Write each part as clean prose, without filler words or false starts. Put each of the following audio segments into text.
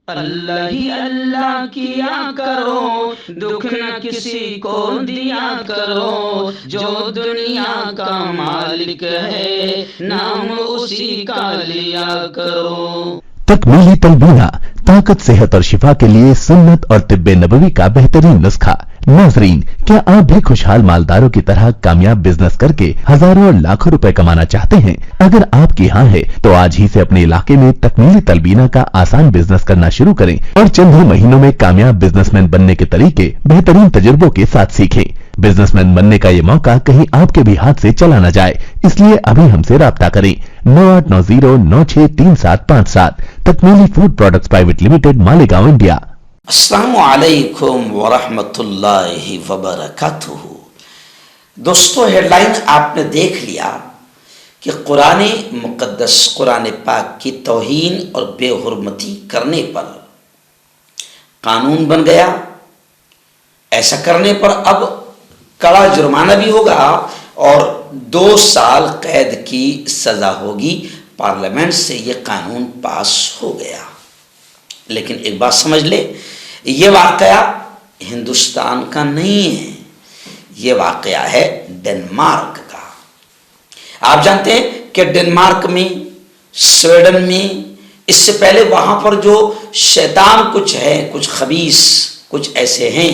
اللہ ہی اللہ کیا کرو، دکھ نہ کسی کو دیا کرو، جو دنیا کا مالک ہے نام اسی کا لیا کرو۔ تکمیلی تلبینہ، طاقت، صحت اور شفا کے لیے سنت اور طب نبوی کا بہترین نسخہ۔ ناظرین، کیا آپ بھی خوشحال مالداروں کی طرح کامیاب بزنس کر کے ہزاروں اور لاکھوں روپے کمانا چاہتے ہیں؟ اگر آپ کی ہاں ہے تو آج ہی سے اپنے علاقے میں تکمیلی تلبینہ کا آسان بزنس کرنا شروع کریں اور چند ہی مہینوں میں کامیاب بزنس مین بننے کے طریقے بہترین تجربوں کے ساتھ سیکھیں۔ بزنس مین بننے کا یہ موقع کہیں آپ کے بھی ہاتھ سے چلا نہ جائے، اس لیے ابھی ہم سے رابطہ کریں۔ 9890963757 تکمیلی food products private limited, Malegaon, India. السلام علیکم ورحمۃ اللہ وبرکاتہ۔ دوستو، ہیڈ لائن آپ نے دیکھ لیا کہ قرآن مقدس، قرآن پاک کی توہین اور بے حرمتی کرنے پر قانون بن گیا۔ ایسا کرنے پر اب کڑا جرمانہ بھی ہوگا اور 2 سال قید کی سزا ہوگی۔ پارلیمنٹ سے یہ قانون پاس ہو گیا۔ لیکن ایک بات سمجھ لے، یہ واقعہ ہندوستان کا نہیں ہے، یہ واقعہ ہے ڈنمارک کا۔ آپ جانتے ہیں کہ ڈنمارک میں، سویڈن میں، اس سے پہلے وہاں پر جو شیطان کچھ ہے، کچھ خبیث کچھ ایسے ہیں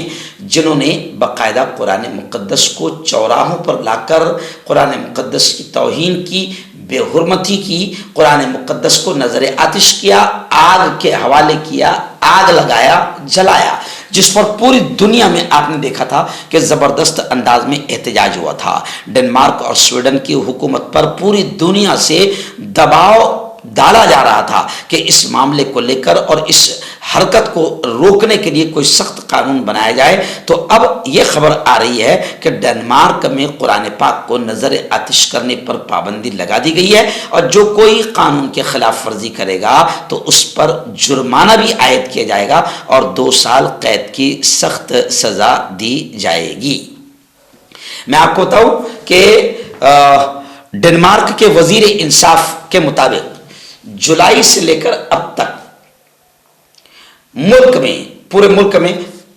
جنہوں نے باقاعدہ قرآن مقدس کو چوراہوں پر لا کر قرآن مقدس کی توہین کی، بے حرمتی کی، قرآن مقدس کو نظر آتش کیا، آگ کے حوالے کیا، آگ لگایا، جلایا، جس پر پوری دنیا میں آپ نے دیکھا تھا کہ زبردست انداز میں احتجاج ہوا تھا۔ ڈنمارک اور سویڈن کی حکومت پر پوری دنیا سے دباؤ ڈالا جا رہا تھا کہ اس معاملے کو لے کر اور اس حرکت کو روکنے کے لیے کوئی سخت قانون بنایا جائے۔ تو اب یہ خبر آ رہی ہے کہ ڈنمارک میں قرآن پاک کو نظر آتش کرنے پر پابندی لگا دی گئی ہے، اور جو کوئی قانون کے خلاف ورزی کرے گا تو اس پر جرمانہ بھی عائد کیا جائے گا اور 2 سال قید کی سخت سزا دی جائے گی۔ میں آپ کو بتاؤں کہ ڈنمارک کے وزیر انصاف کے مطابق جولائی سے لے کر اب تک پورے ملک میں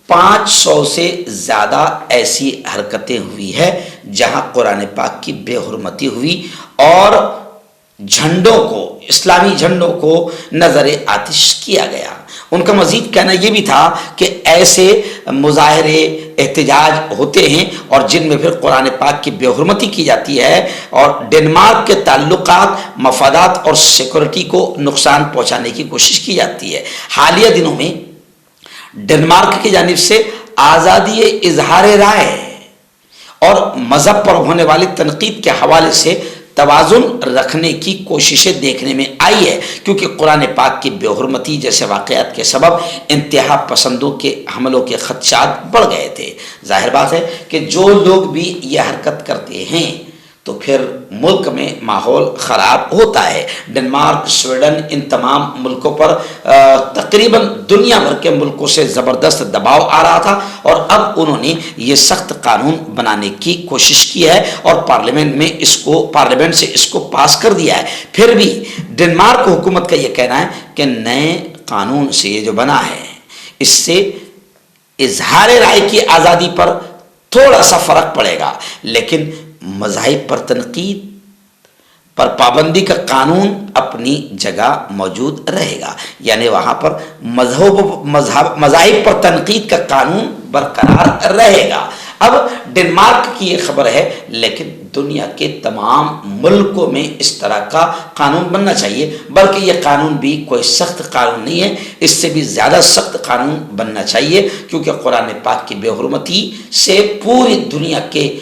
500 سے زیادہ ایسی حرکتیں ہوئی ہے جہاں قرآن پاک کی بے حرمتی ہوئی اور جھنڈوں کو، اسلامی جھنڈوں کو نظر آتش کیا گیا۔ ان کا مزید کہنا یہ بھی تھا کہ ایسے مظاہرے، احتجاج ہوتے ہیں اور جن میں پھر قرآن پاک کی بے حرمتی کی جاتی ہے اور ڈنمارک کے تعلقات، مفادات اور سیکورٹی کو نقصان پہنچانے کی کوشش کی جاتی ہے۔ حالیہ دنوں میں ڈنمارک کی جانب سے آزادی اظہار رائے اور مذہب پر ہونے والی تنقید کے حوالے سے توازن رکھنے کی کوششیں دیکھنے میں آئی ہے، کیونکہ قرآن پاک کی بے حرمتی جیسے واقعات کے سبب انتہا پسندوں کے حملوں کے خدشات بڑھ گئے تھے۔ ظاہر بات ہے کہ جو لوگ بھی یہ حرکت کرتے ہیں تو پھر ملک میں ماحول خراب ہوتا ہے۔ ڈنمارک، سویڈن، ان تمام ملکوں پر تقریباً دنیا بھر کے ملکوں سے زبردست دباؤ آ رہا تھا اور اب انہوں نے یہ سخت قانون بنانے کی کوشش کی ہے اور پارلیمنٹ سے اس کو پاس کر دیا ہے۔ پھر بھی ڈنمارک حکومت کا یہ کہنا ہے کہ نئے قانون سے یہ جو بنا ہے اس سے اظہار رائے کی آزادی پر تھوڑا سا فرق پڑے گا، لیکن مذاہب پر تنقید پر پابندی کا قانون اپنی جگہ موجود رہے گا، یعنی وہاں پر مذاہب پر تنقید کا قانون برقرار رہے گا۔ اب ڈنمارک کی یہ خبر ہے، لیکن دنیا کے تمام ملکوں میں اس طرح کا قانون بننا چاہیے، بلکہ یہ قانون بھی کوئی سخت قانون نہیں ہے، اس سے بھی زیادہ سخت قانون بننا چاہیے، کیونکہ قرآن پاک کی بے حرمتی سے پوری دنیا کے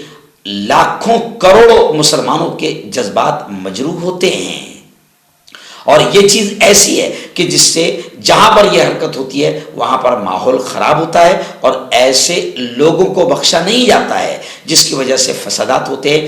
لاکھوں کروڑوں مسلمانوں کے جذبات مجروح ہوتے ہیں، اور یہ چیز ایسی ہے کہ جس سے جہاں پر یہ حرکت ہوتی ہے وہاں پر ماحول خراب ہوتا ہے اور ایسے لوگوں کو بخشا نہیں جاتا ہے جس کی وجہ سے فسادات ہوتے ہیں،